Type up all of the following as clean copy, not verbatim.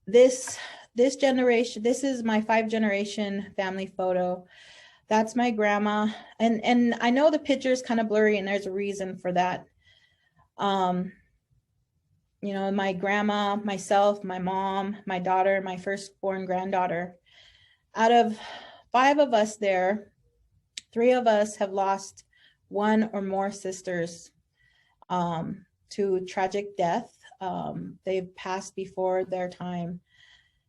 this this generation, this is my 5 generation family photo. That's my grandma. And I know the picture is kind of blurry and there's a reason for that. Um, you know, my grandma, myself, my mom, my daughter, my firstborn granddaughter. Out of 5 of us there, 3 of us have lost one or more sisters to tragic death. They've passed before their time.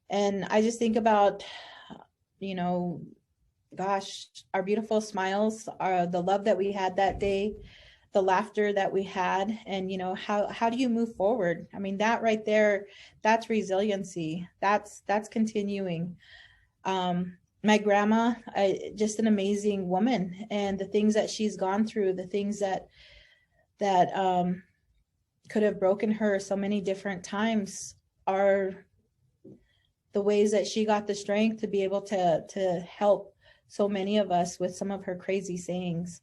And I just think about, you know, gosh, our beautiful smiles, the love that we had that day, the laughter that we had, and you know, how do you move forward? I mean, that right there, that's resiliency. That's continuing. My grandma, just an amazing woman, and the things that she's gone through, the things that could have broken her so many different times are the ways that she got the strength to be able to help so many of us with some of her crazy sayings.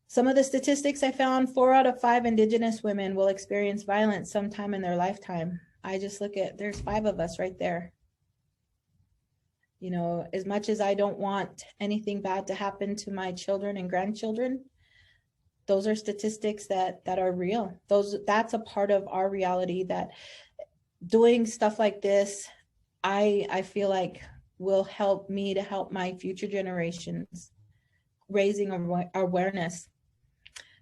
Some of the statistics I found: 4 out of 5 Indigenous women will experience violence sometime in their lifetime. I just look at, there's 5 of us right there. You know, as much as I don't want anything bad to happen to my children and grandchildren, those are statistics that are real. That's a part of our reality, that doing stuff like this, I feel like will help me to help my future generations, raising awareness.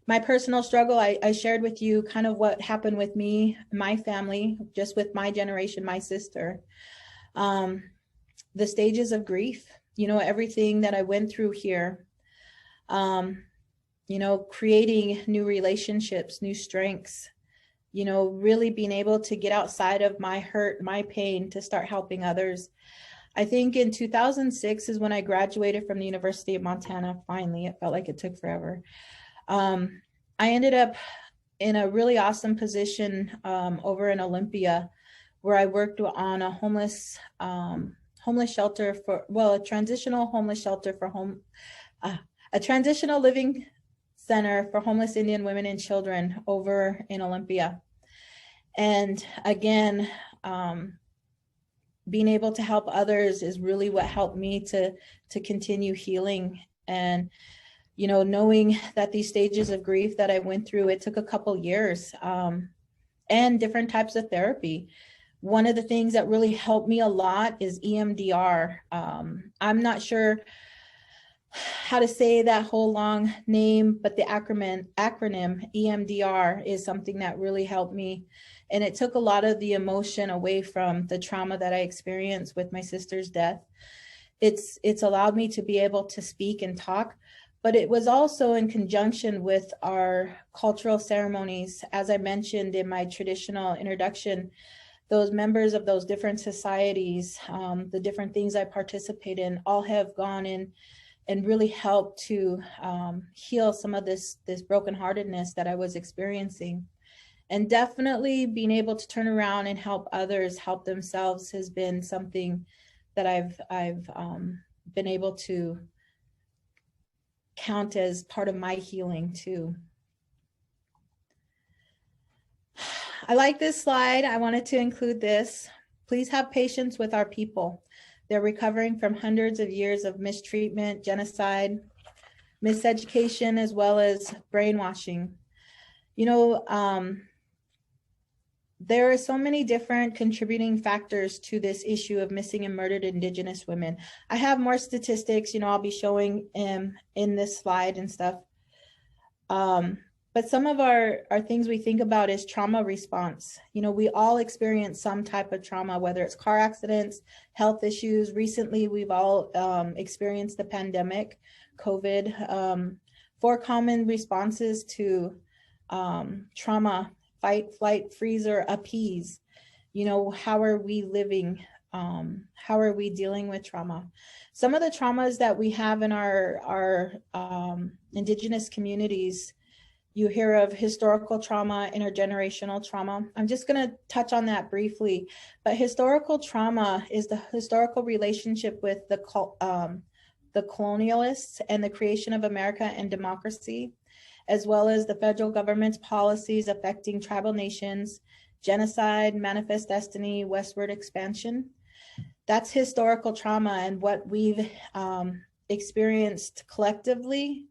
My personal struggle, I shared with you kind of what happened with me, my family, just with my generation, my sister. The stages of grief, you know, everything that I went through here, you know, creating new relationships, new strengths, you know, really being able to get outside of my hurt, my pain, to start helping others. I think in 2006 is when I graduated from the University of Montana. Finally, it felt like it took forever. I ended up in a really awesome position over in Olympia, where I worked on a homeless shelter for, well, a transitional homeless shelter for a transitional living center for homeless Indian women and children over in Olympia. And again, being able to help others is really what helped me to continue healing. And you know, knowing that these stages of grief that I went through, it took a couple years, and different types of therapy. One of the things that really helped me a lot is EMDR. I'm not sure how to say that whole long name, but the acronym EMDR is something that really helped me. And it took a lot of the emotion away from the trauma that I experienced with my sister's death. It's allowed me to be able to speak and talk, but it was also in conjunction with our cultural ceremonies. As I mentioned in my traditional introduction, those members of those different societies, the different things I participate in, all have gone in and really helped to heal some of this brokenheartedness that I was experiencing. And definitely being able to turn around and help others help themselves has been something that I've been able to count as part of my healing too. I like this slide. I wanted to include this. Please have patience with our people. They're recovering from hundreds of years of mistreatment, genocide, miseducation, as well as brainwashing. You know, there are so many different contributing factors to this issue of missing and murdered Indigenous women. I have more statistics, you know, I'll be showing in this slide and stuff. But some of our things we think about is trauma response. You know, we all experience some type of trauma, whether it's car accidents, health issues. Recently, we've all experienced the pandemic, COVID. 4 common responses to trauma: fight, flight, freeze, or appease. You know, how are we living? How are we dealing with trauma? Some of the traumas that we have in our Indigenous communities, you hear of historical trauma, intergenerational trauma. I'm just going to touch on that briefly, but historical trauma is the historical relationship with the colonialists and the creation of America and democracy, as well as the federal government's policies affecting tribal nations, genocide, manifest destiny, westward expansion. That's historical trauma and what we've experienced collectively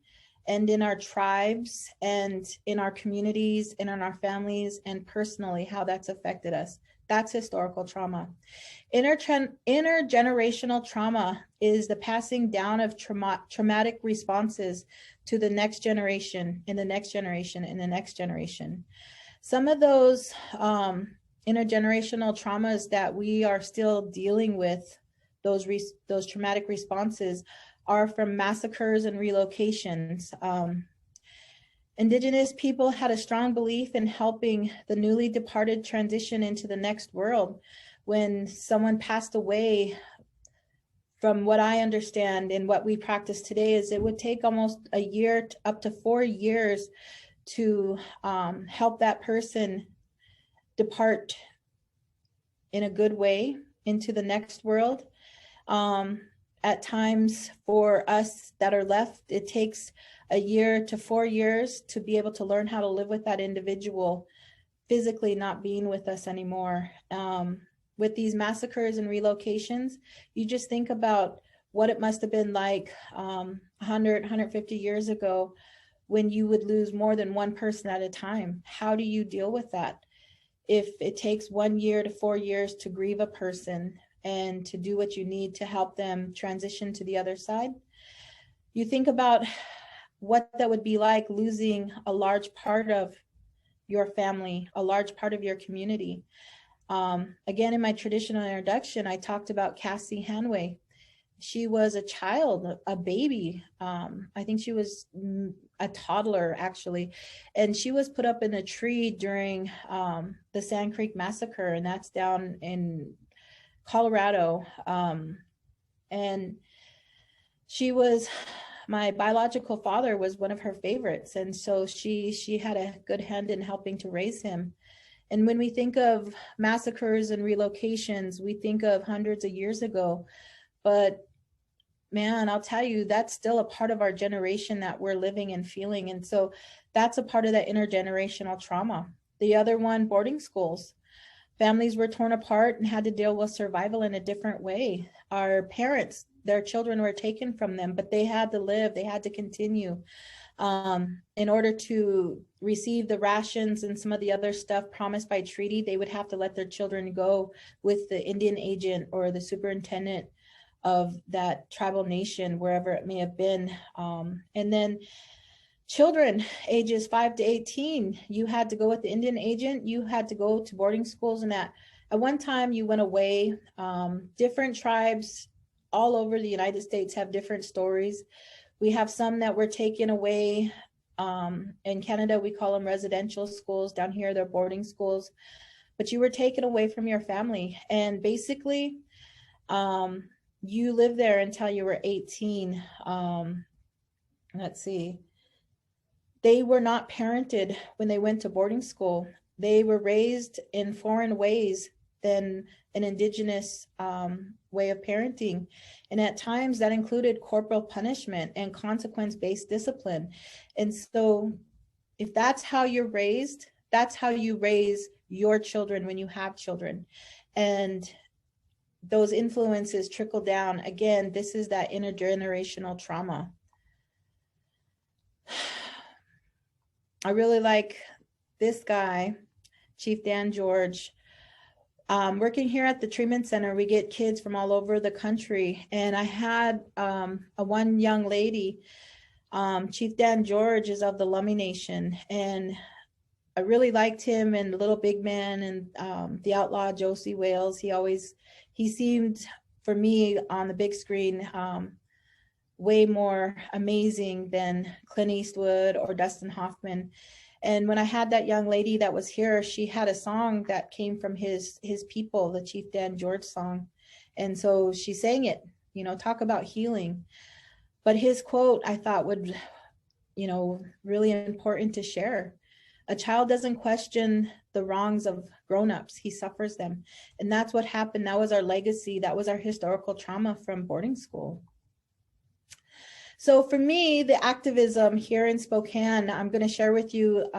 and in our tribes and in our communities and in our families and personally, how that's affected us. That's historical trauma. Intergenerational trauma is the passing down of traumatic responses to the next generation, in the next generation, in the next generation. Some of those intergenerational traumas that we are still dealing with, those traumatic responses, are from massacres and relocations. Indigenous people had a strong belief in helping the newly departed transition into the next world. When someone passed away, from what I understand and what we practice today, is it would take almost a year, up to 4 years, to help that person depart in a good way into the next world. At times for us that are left, it takes a year to 4 years to be able to learn how to live with that individual physically not being with us anymore. With these massacres and relocations, you just think about what it must have been like 100, 150 years ago when you would lose more than one person at a time. How do you deal with that? If it takes 1 year to 4 years to grieve a person and to do what you need to help them transition to the other side, you think about what that would be like losing a large part of your family, a large part of your community. Again, in my traditional introduction, I talked about Cassie Hanway. She was a child, a baby. I think she was a toddler, actually. And she was put up in a tree during the Sand Creek Massacre, and that's down in Colorado. And she was, my biological father was one of her favorites. And so she had a good hand in helping to raise him. And when we think of massacres and relocations, we think of hundreds of years ago. But man, I'll tell you, that's still a part of our generation that we're living and feeling. And so that's a part of that intergenerational trauma. The other one, boarding schools. Families were torn apart and had to deal with survival in a different way. Our parents, their children were taken from them, but they had to live, they had to continue. In order to receive the rations and some of the other stuff promised by treaty, they would have to let their children go with the Indian agent or the superintendent of that tribal nation, wherever it may have been. And then children ages 5 to 18, you had to go with the Indian agent, you had to go to boarding schools, and that at one time you went away. Different tribes all over the United States have different stories. We have some that were taken away. In Canada, we call them residential schools. Down here, they're boarding schools. But you were taken away from your family. And basically, you lived there until you were 18. Let's see. They were not parented when they went to boarding school. They were raised in foreign ways than an Indigenous way of parenting. And at times that included corporal punishment and consequence-based discipline. And so if that's how you're raised, that's how you raise your children when you have children. And those influences trickle down. Again, this is that intergenerational trauma. I really like this guy, Chief Dan George. Working here at the treatment center, we get kids from all over the country. And I had one young lady, Chief Dan George is of the Lummi Nation. And I really liked him and Little Big Man and the outlaw Josie Wales. He seemed, for me on the big screen, way more amazing than Clint Eastwood or Dustin Hoffman. And when I had that young lady that was here, she had a song that came from his people, the Chief Dan George song. And so she sang it, talk about healing. But his quote, I thought would, really important to share. A child doesn't question the wrongs of grownups, he suffers them. And that's what happened. That was our legacy. That was our historical trauma from boarding school. So for me, the activism here in Spokane, I'm going to share with you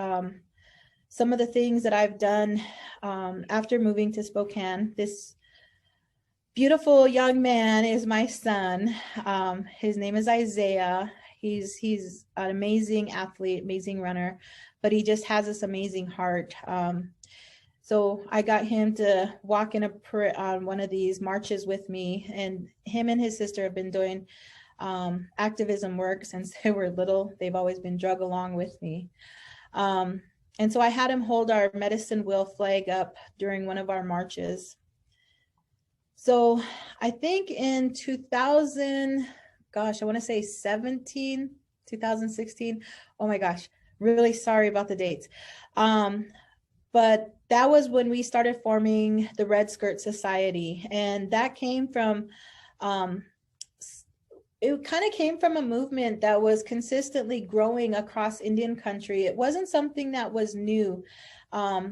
some of the things that I've done after moving to Spokane. This beautiful young man is my son. His name is Isaiah. He's an amazing athlete, amazing runner, but he just has this amazing heart. So I got him to walk in on one of these marches with me, and him and his sister have been doing activism work since they were little. They've always been drug along with me. And so I had him hold our medicine wheel flag up during one of our marches. So I think in 2000, gosh, I want to say 2016. Oh my gosh, really sorry about the dates. But that was when we started forming the Red Skirt Society. And that came from, it kind of came from a movement that was consistently growing across Indian country. It wasn't something that was new,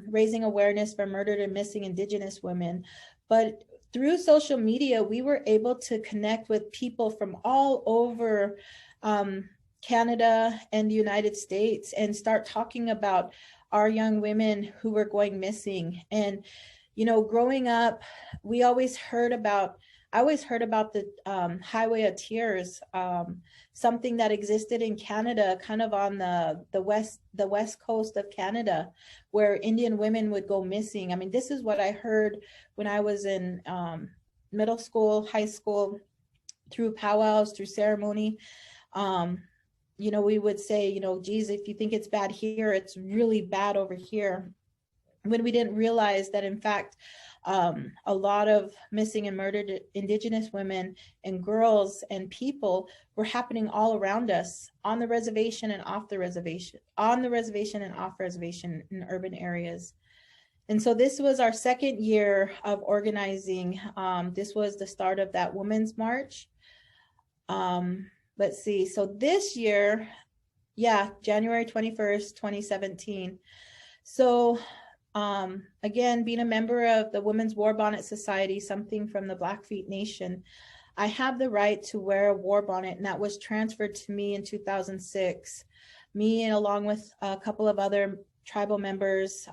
raising awareness for murdered and missing Indigenous women. But through social media, we were able to connect with people from all over Canada and the United States and start talking about our young women who were going missing. And, you know, growing up, I always heard about the Highway of Tears, something that existed in Canada, kind of on the west coast of Canada, where Indian women would go missing. I mean, this is what I heard when I was in middle school, high school, through powwows, through ceremony. You know, we would say, you know, geez, if you think it's bad here, it's really bad over here. When we didn't realize that, in fact, a lot of missing and murdered Indigenous women and girls and people were happening all around us, on the reservation and off the reservation, on the reservation and off reservation in urban areas. And so this was our second year of organizing. This was the start of that Women's March. Let's see, so this year, yeah, January 21st, 2017. So again, being a member of the Women's War Bonnet Society, something from the Blackfeet Nation, I have the right to wear a war bonnet, and that was transferred to me in 2006. Me, and along with a couple of other tribal members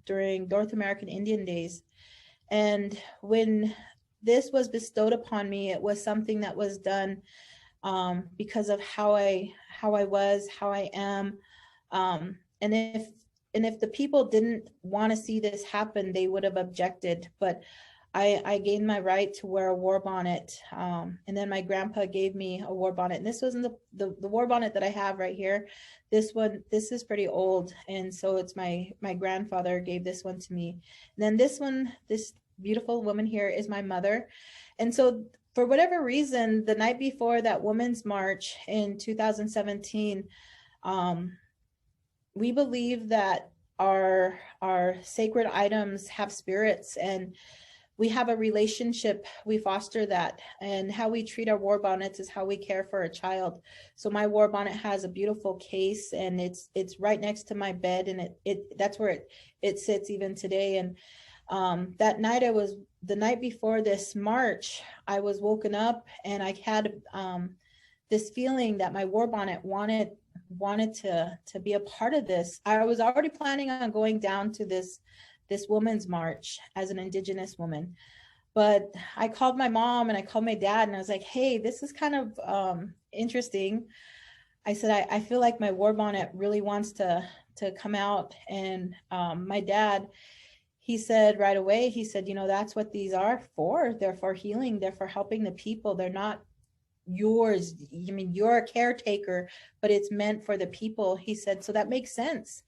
during North American Indian Days. And when this was bestowed upon me, it was something that was done because of how I am. And if the people didn't want to see this happen, they would have objected. But I gained my right to wear a war bonnet. And then my grandpa gave me a war bonnet. And this wasn't the war bonnet that I have right here. This is pretty old. And so it's my grandfather gave this one to me. And then this one, this beautiful woman here, is my mother. And so for whatever reason, the night before that Women's March in 2017, we believe that our sacred items have spirits, and we have a relationship. We foster that, and how we treat our war bonnets is how we care for a child. So my war bonnet has a beautiful case, and it's right next to my bed, and that's where it sits even today. And that night, the night before this march, I was woken up, and I had this feeling that my war bonnet wanted to be a part of this. I was already planning on going down to this Women's March as an Indigenous woman, but I called my mom and I called my dad, and I was like, hey, this is kind of interesting. I said, I feel like my war bonnet really wants to come out. And my dad, he said right away, he said, you know, that's what these are for. They're for healing. They're for helping the people. They're not yours. I mean, you're a caretaker, but it's meant for the people. He said, so that makes sense.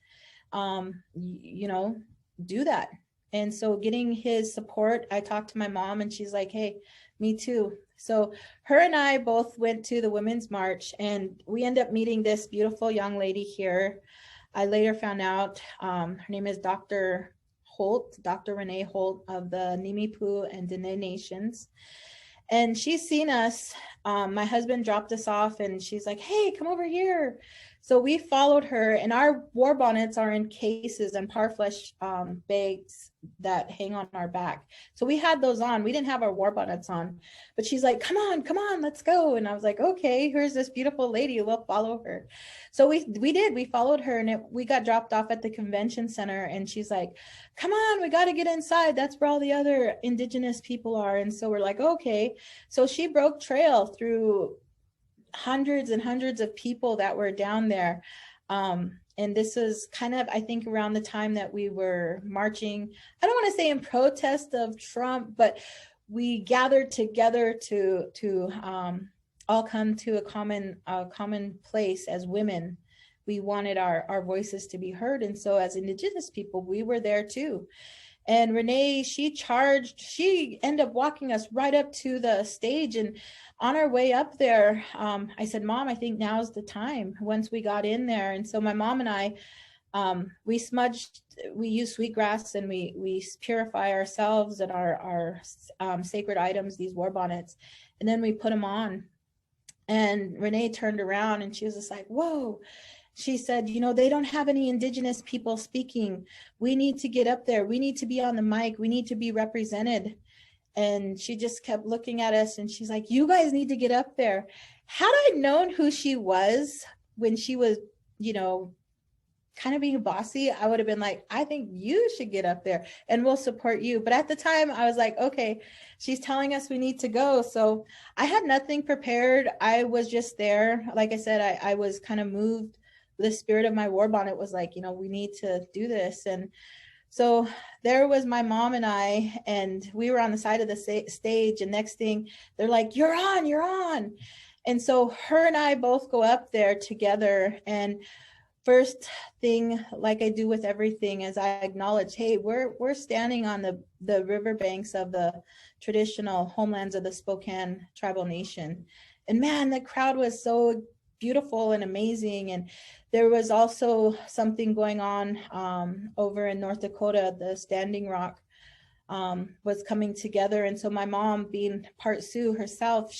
You know, do that. And so getting his support, I talked to my mom, and she's like, hey, me too. So her and I both went to the Women's March, and we ended up meeting this beautiful young lady here. I later found out her name is Dr. Renee Holt of the Nimipu and Dene Nations. And she's seen us. My husband dropped us off, and she's like, hey, come over here. So we followed her, and our war bonnets are in cases and parfleche bags that hang on our back. So we had those on. We didn't have our war bonnets on, but she's like, come on, let's go. And I was like, okay, here's this beautiful lady, we'll follow her. So we did, we followed her, and we got dropped off at the convention center, and she's like, come on, we got to get inside. That's where all the other Indigenous people are. And so we're like, okay. So she broke trail through hundreds and hundreds of people that were down there. And this is kind of, I think, around the time that we were marching, I don't want to say in protest of Trump, but we gathered together to all come to a common place as women. We wanted our voices to be heard. And so as Indigenous people, we were there too. And Renee, she ended up walking us right up to the stage. And on our way up there, I said, Mom, I think now's the time, once we got in there. And so my mom and I, we use sweetgrass, and we purify ourselves and our sacred items, these war bonnets, and then we put them on. And Renee turned around and she was just like, whoa. She said, you know, they don't have any Indigenous people speaking. We need to get up there. We need to be on the mic. We need to be represented. And she just kept looking at us, and she's like, you guys need to get up there. Had I known who she was when she was, you know, kind of being bossy, I would have been like, I think you should get up there and we'll support you. But at the time I was like, okay, she's telling us we need to go. So I had nothing prepared. I was just there. Like I said, I was kind of moved. The spirit of my war bonnet was like, you know, we need to do this. And so there was my mom and I, and we were on the side of the stage, and next thing they're like, you're on. And so her and I both go up there together, and first thing, like I do with everything, is I acknowledge, hey, we're standing on the riverbanks of the traditional homelands of the Spokane tribal nation. And man, the crowd was so beautiful and amazing. And there was also something going on over in North Dakota. The Standing Rock was coming together. And so my mom, being part Sioux herself,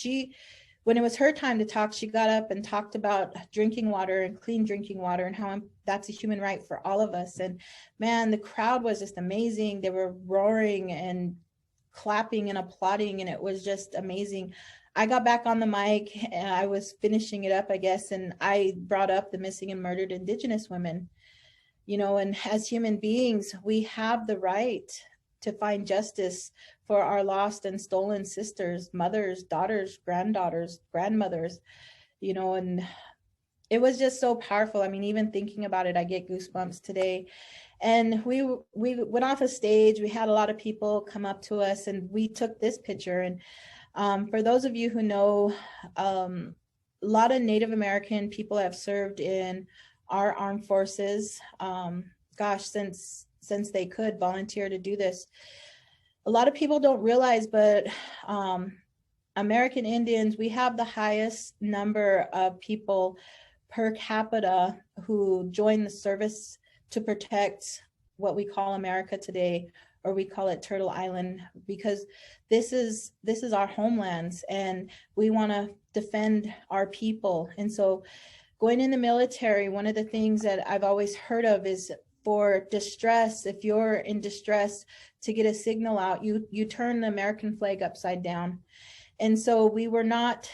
when it was her time to talk, she got up and talked about drinking water and clean drinking water, and how that's a human right for all of us. And man, the crowd was just amazing. They were roaring and clapping and applauding, and it was just amazing. I got back on the mic, and I was finishing it up, I guess, and I brought up the missing and murdered Indigenous women. You know, and as human beings, we have the right to find justice for our lost and stolen sisters, mothers, daughters, granddaughters, grandmothers, you know. And it was just so powerful. I mean, even thinking about it, I get goosebumps today. And we went off a stage. We had a lot of people come up to us, and we took this picture. And for those of you who know, a lot of Native American people have served in our armed forces, since they could volunteer to do this. A lot of people don't realize, but American Indians, we have the highest number of people per capita who join the service to protect what we call America today, or we call it Turtle Island, because this is our homelands, and we want to defend our people. And so going in the military, one of the things that I've always heard of is, for distress, if you're in distress, to get a signal out, you turn the American flag upside down. And so we were not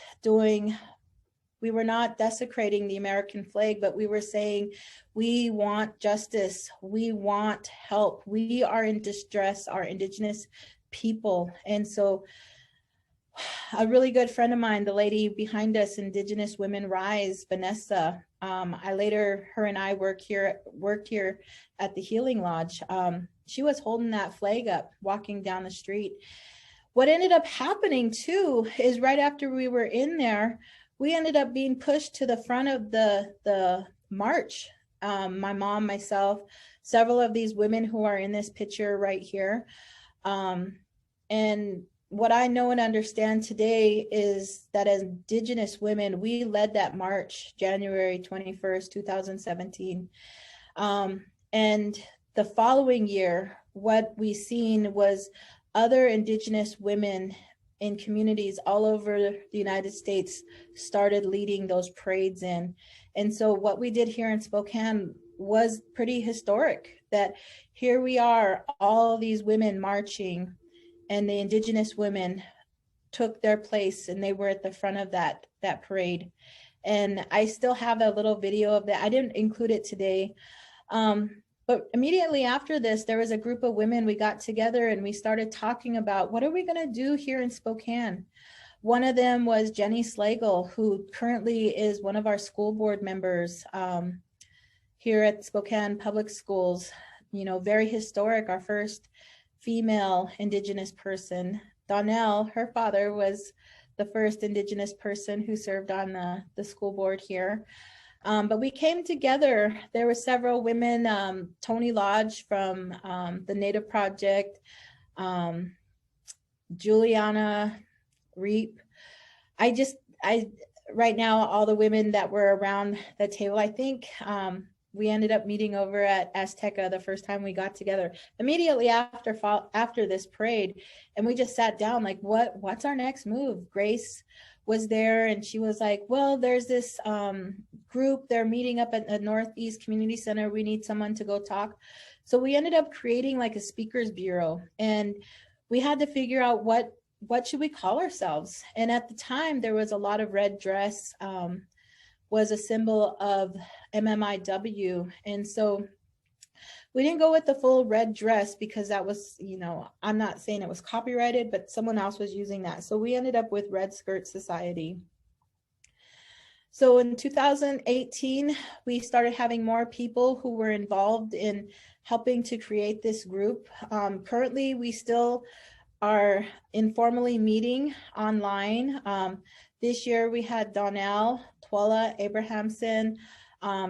desecrating the American flag, but we were saying, we want justice, we want help, we are in distress, our Indigenous people. And so a really good friend of mine, the lady behind us, Indigenous Women Rise, Vanessa, her and I worked here at the Healing Lodge. She was holding that flag up, walking down the street. What ended up happening too is, right after we were in there, we ended up being pushed to the front of the march. My mom, myself, several of these women who are in this picture right here. And what I know and understand today is that as Indigenous women, we led that march January 21st, 2017. And the following year, what we seen was other Indigenous women in communities all over the United States started leading those parades in. And so what we did here in Spokane was pretty historic, that here we are, all these women marching, and the Indigenous women took their place and they were at the front of that parade. And I still have a little video of that. I didn't include it today. But immediately after this, there was a group of women, we got together and we started talking about what are we going to do here in Spokane? One of them was Jenny Slagle, who currently is one of our school board members here at Spokane Public Schools. You know, very historic, our first female Indigenous person. Donnell, her father, was the first Indigenous person who served on the school board here. But we came together. There were several women, Tony Lodge from the Native Project, Juliana Reap. Right now, all the women that were around the table, I think we ended up meeting over at Azteca the first time we got together immediately after this parade. And we just sat down like, what's our next move? Grace was there and she was like, well, there's this group, they're meeting up at the Northeast Community Center. We need someone to go talk. So we ended up creating like a speakers bureau, and we had to figure out what should we call ourselves. And at the time there was a lot of red dress was a symbol of MMIW. And so we didn't go with the full red dress because that was, you know, I'm not saying it was copyrighted, but someone else was using that. So we ended up with Red Skirt Society. So in 2018, we started having more people who were involved in helping to create this group. Currently, we still are informally meeting online. This year we had Donnell, Twella Abrahamson,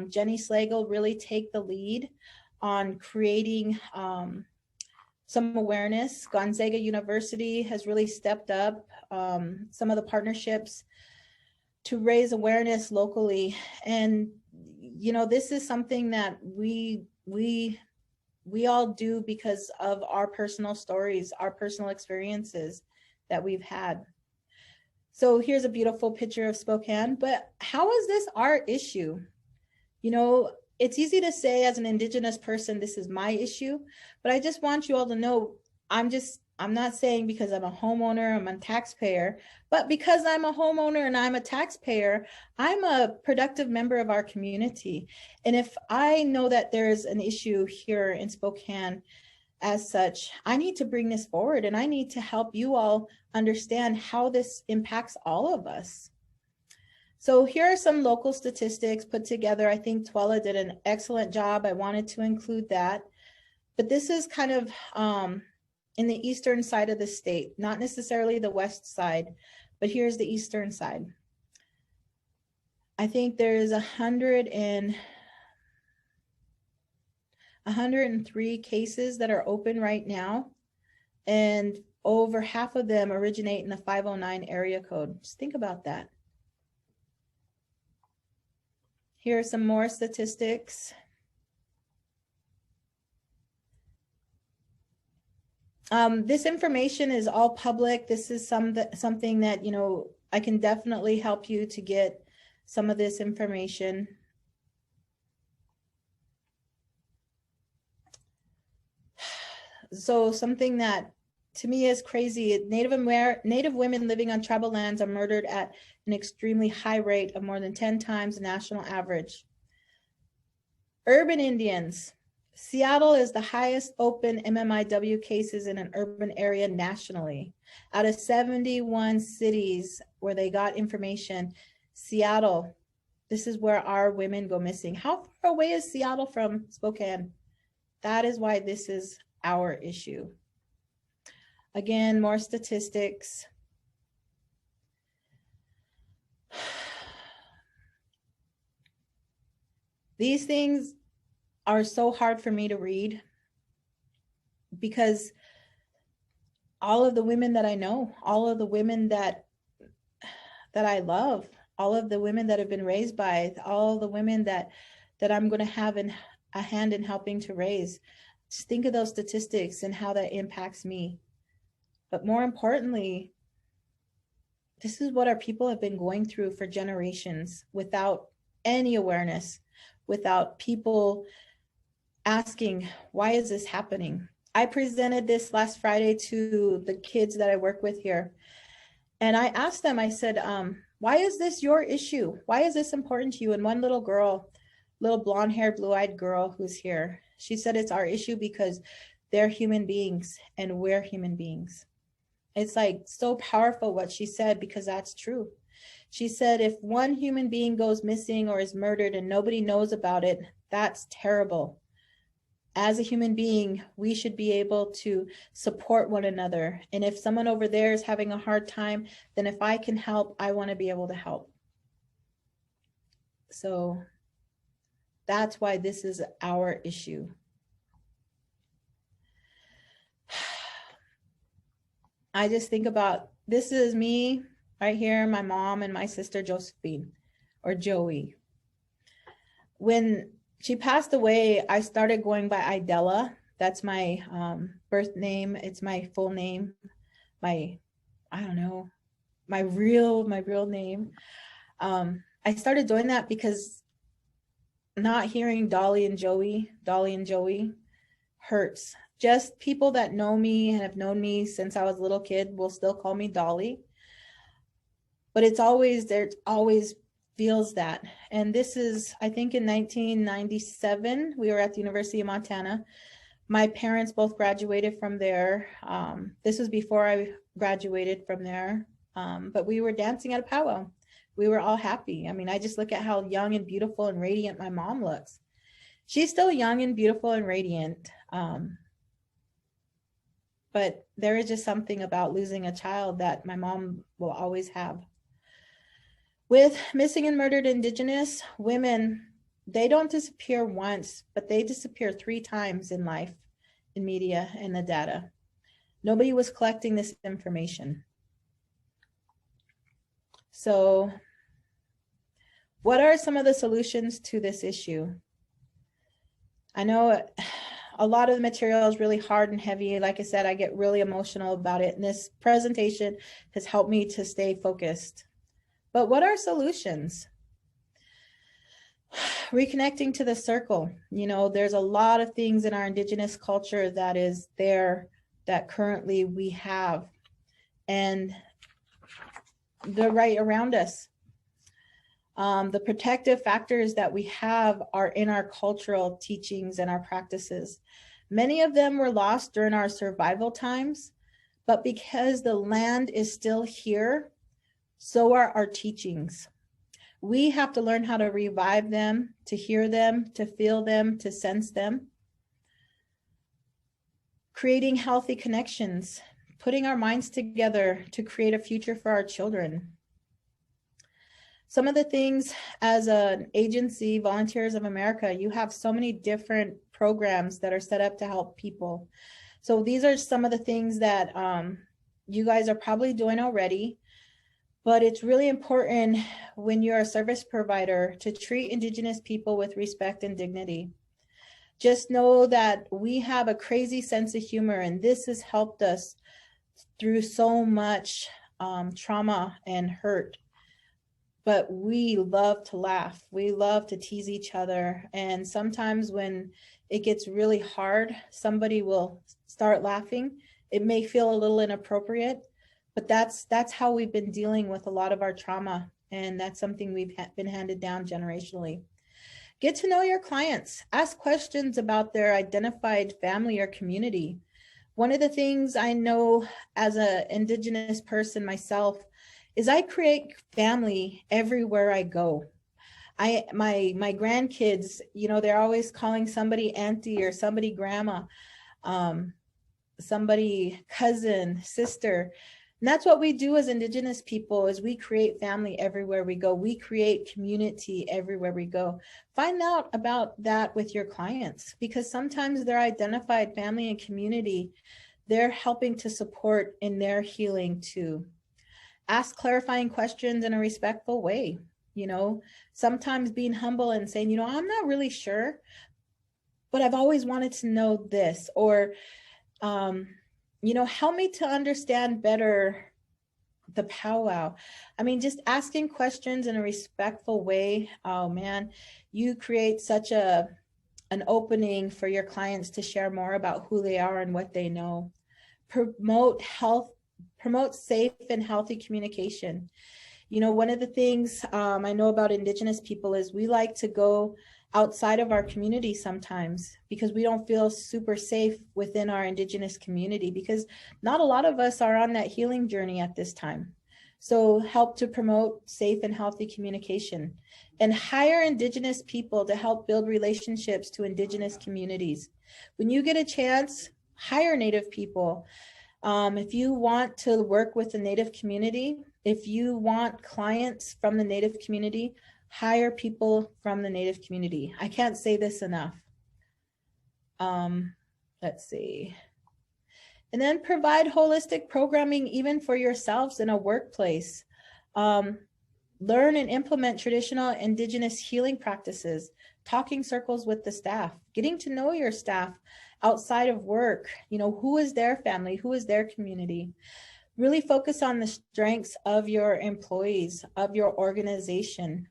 Jenny Slagle really take the lead on creating some awareness. Gonzaga University has really stepped up some of the partnerships to raise awareness locally. And, you know, this is something that we all do because of our personal stories, our personal experiences that we've had. So here's a beautiful picture of Spokane, but how is this our issue? You know, it's easy to say as an Indigenous person, this is my issue, but I just want you all to know, I'm not saying because I'm a homeowner, I'm a taxpayer, but because I'm a homeowner and I'm a taxpayer, I'm a productive member of our community. And if I know that there's an issue here in Spokane as such, I need to bring this forward and I need to help you all understand how this impacts all of us. So here are some local statistics put together. I think Twella did an excellent job. I wanted to include that, but this is kind of in the eastern side of the state, not necessarily the west side, but here's the eastern side. I think there's 103 cases that are open right now, and over half of them originate in the 509 area code. Just think about that. Here are some more statistics. This information is all public. This is something that, you know, I can definitely help you to get some of this information. So something that to me is crazy, Native women living on tribal lands are murdered at an extremely high rate of more than 10 times the national average. Urban Indians, Seattle is the highest open MMIW cases in an urban area nationally. Out of 71 cities where they got information, Seattle, this is where our women go missing. How far away is Seattle from Spokane? That is why this is our issue. Again, more statistics. These things are so hard for me to read because all of the women that I know, all of the women that I love, all of the women that have been raised by, all the women that I'm going to have a hand in helping to raise, just think of those statistics and how that impacts me. But more importantly, This is what our people have been going through for generations without any awareness, without people asking, why is this happening? I presented this last Friday to the kids that I work with here. And I asked them, I said, why is this your issue? Why is this important to you? And one little girl, little blonde haired, blue eyed girl who's here, she said, it's our issue because they're human beings and we're human beings. It's like so powerful what she said, because that's true. She said, if one human being goes missing or is murdered and nobody knows about it, that's terrible. As a human being, we should be able to support one another. And if someone over there is having a hard time, then if I can help, I want to be able to help. So that's why this is our issue. I just think about, this is me right here, my mom and my sister Josephine, or Joey. When she passed away, I started going by Idella. That's my birth name. It's my full name. I don't know, my real name. I started doing that because not hearing Dolly and Joey hurts. Just people that know me and have known me since I was a little kid will still call me Dolly. But it's always, there always feels that. And this is, I think in 1997, we were at the University of Montana. My parents both graduated from there. This was before I graduated from there. But we were dancing at a powwow. We were all happy. I mean, I just look at how young and beautiful and radiant my mom looks. She's still young and beautiful and radiant. But there is just something about losing a child that my mom will always have. With missing and murdered Indigenous women, they don't disappear once, but they disappear 3 times in life, in media and the data. Nobody was collecting this information. So what are some of the solutions to this issue? I know a lot of the material is really hard and heavy. Like I said, I get really emotional about it. And this presentation has helped me to stay focused. But what are solutions? Reconnecting to the circle. You know, there's a lot of things in our Indigenous culture that is there that currently we have, and they're right around us. The protective factors that we have are in our cultural teachings and our practices. Many of them were lost during our survival times, but because the land is still here, so are our teachings. We have to learn how to revive them, to hear them, to feel them, to sense them. Creating healthy connections, putting our minds together to create a future for our children. Some of the things as an agency, Volunteers of America, you have so many different programs that are set up to help people. So these are some of the things that you guys are probably doing already, but it's really important when you're a service provider to treat Indigenous people with respect and dignity. Just know that we have a crazy sense of humor, and this has helped us through so much trauma and hurt. But we love to laugh. We love to tease each other. And sometimes when it gets really hard, somebody will start laughing. It may feel a little inappropriate, but that's how we've been dealing with a lot of our trauma. And that's something we've been handed down generationally. Get to know your clients. Ask questions about their identified family or community. One of the things I know as an Indigenous person myself is I create family everywhere I go. My grandkids, you know, they're always calling somebody auntie or somebody grandma, somebody cousin, sister. And that's what we do as Indigenous people, is we create family everywhere we go. We create community everywhere we go. Find out about that with your clients, because sometimes their identified family and community, they're helping to support in their healing too. Ask clarifying questions in a respectful way. You know, sometimes being humble and saying, you know, I'm not really sure, but I've always wanted to know this, or, you know, help me to understand better the powwow. I mean, just asking questions in a respectful way. Oh man, you create such an opening for your clients to share more about who they are and what they know. Promote safe and healthy communication. You know, one of the things I know about Indigenous people is we like to go outside of our community sometimes because we don't feel super safe within our Indigenous community, because not a lot of us are on that healing journey at this time. So help to promote safe and healthy communication, and hire Indigenous people to help build relationships to Indigenous communities. When you get a chance, hire Native people. If you want to work with the Native community, if you want clients from the Native community, hire people from the Native community. I can't say this enough. Let's see. And then provide holistic programming even for yourselves in a workplace. Learn and implement traditional Indigenous healing practices, talking circles with the staff, getting to know your staff outside of work. You know, who is their family? Who is their community? Really focus on the strengths of your employees, of your organization.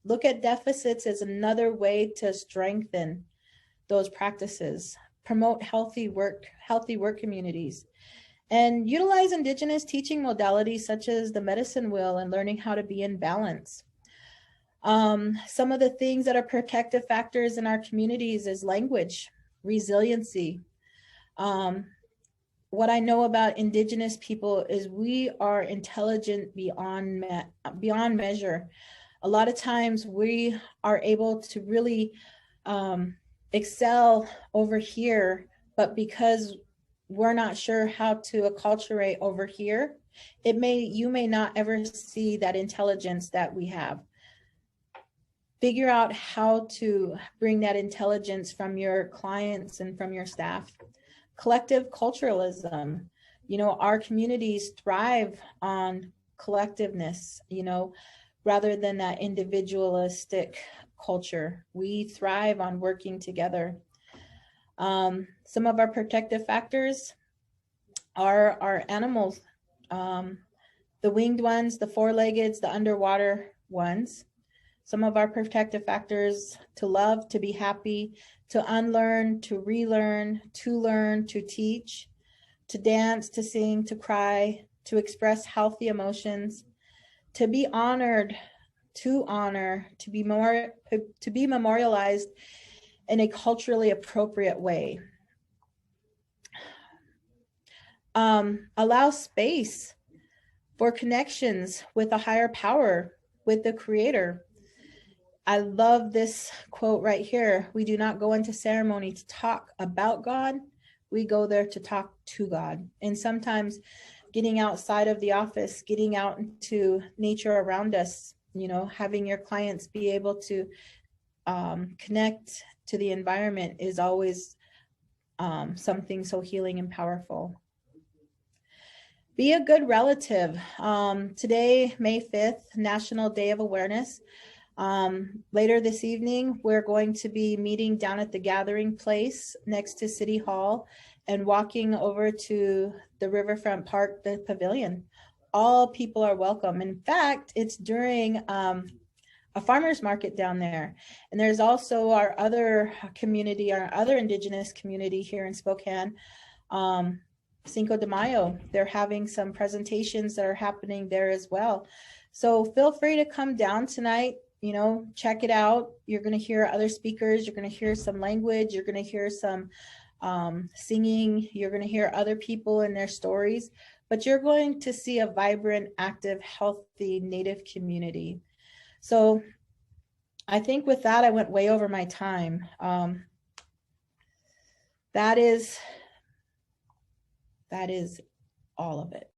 Look at deficits as another way to strengthen those practices. Promote healthy work communities. And utilize Indigenous teaching modalities such as the medicine wheel and learning how to be in balance. Some of the things that are protective factors in our communities is language, resiliency. What I know about Indigenous people is we are intelligent beyond measure. A lot of times we are able to really excel over here, but because we're not sure how to acculturate over here, you may not ever see that intelligence that we have. Figure out how to bring that intelligence from your clients and from your staff. Collective culturalism. You know, our communities thrive on collectiveness, you know, rather than that individualistic culture. We thrive on working together. Some of our protective factors are our animals, the winged ones, the four-leggeds, the underwater ones. Some of our protective factors: to love, to be happy, to unlearn, to relearn, to learn, to teach, to dance, to sing, to cry, to express healthy emotions, to be honored, to honor, to be memorialized in a culturally appropriate way. Allow space for connections with a higher power, with the Creator. I love this quote right here. We do not go into ceremony to talk about God. We go there to talk to God. And sometimes getting outside of the office, getting out into nature around us, you know, having your clients be able to connect to the environment is always something so healing and powerful. Be a good relative. Today, May 5th, National Day of Awareness. Later this evening, we're going to be meeting down at the gathering place next to City Hall and walking over to the Riverfront Park, the pavilion. All people are welcome. In fact, it's during a farmer's market down there. And there's also our other community, our other Indigenous community here in Spokane, Cinco de Mayo. They're having some presentations that are happening there as well. So feel free to come down tonight, you know, check it out. You're going to hear other speakers. You're going to hear some language. You're going to hear some singing. You're going to hear other people and their stories, but you're going to see a vibrant, active, healthy Native community. So I think with that, I went way over my time. That is all of it.